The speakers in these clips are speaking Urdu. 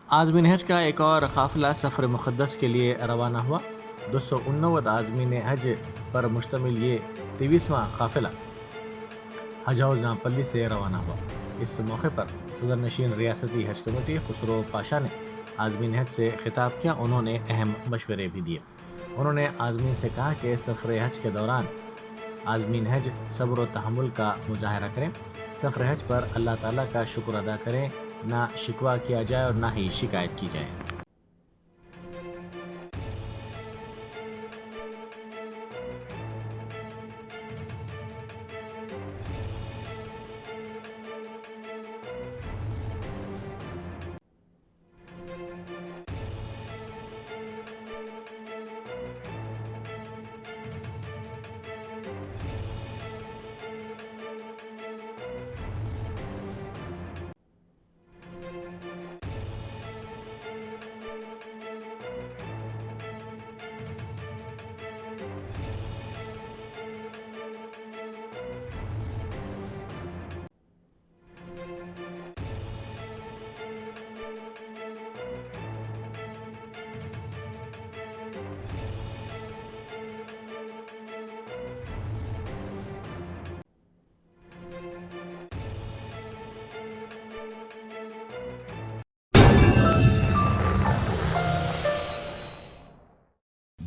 عازمین حج کا ایک اور قافلہ سفر مقدس کے لیے روانہ ہوا۔ 289 عازمین حج پر مشتمل یہ 23واں قافلہ حج ہاؤس نامپلی سے روانہ ہوا۔ اس موقع پر صدر نشین ریاستی حج کمیٹی خسرو پاشا نے عازمین حج سے خطاب کیا۔ انہوں نے اہم مشورے بھی دیے۔ انہوں نے عازمین سے کہا کہ سفر حج کے دوران عازمین حج صبر و تحمل کا مظاہرہ کریں، سفر حج پر اللہ تعالیٰ کا شکر ادا کریں، نہ شکوہ کیا جائے اور نہ ہی شکایت کی جائے۔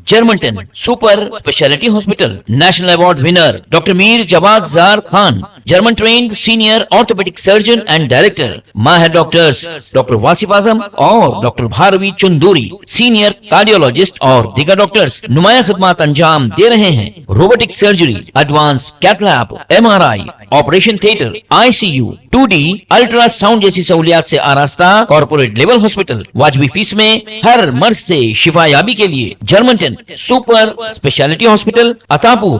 جرمنٹن super speciality hospital national award winner doctor Mir Jawad Zar Khan, German trained senior orthopaedic surgeon and director, ماہر ڈاکٹرز ڈاکٹر واصف اعظم اور doctor Bharavi Chanduri, senior cardiologist اور دیگر ڈاکٹرز نمایاں خدمات انجام دے رہے ہیں۔ Robotic surgery, advance cath lab, MRI، operation theatre, ICU، 2D ultrasound جیسی سہولیات سے آراستہ کارپوریٹ لیول ہاسپٹل، واجبی فیس میں ہر مرض سے شفا یابی کے لیے جرمنٹن سپر اسپیشلٹی ہاسپٹل، عطا پور۔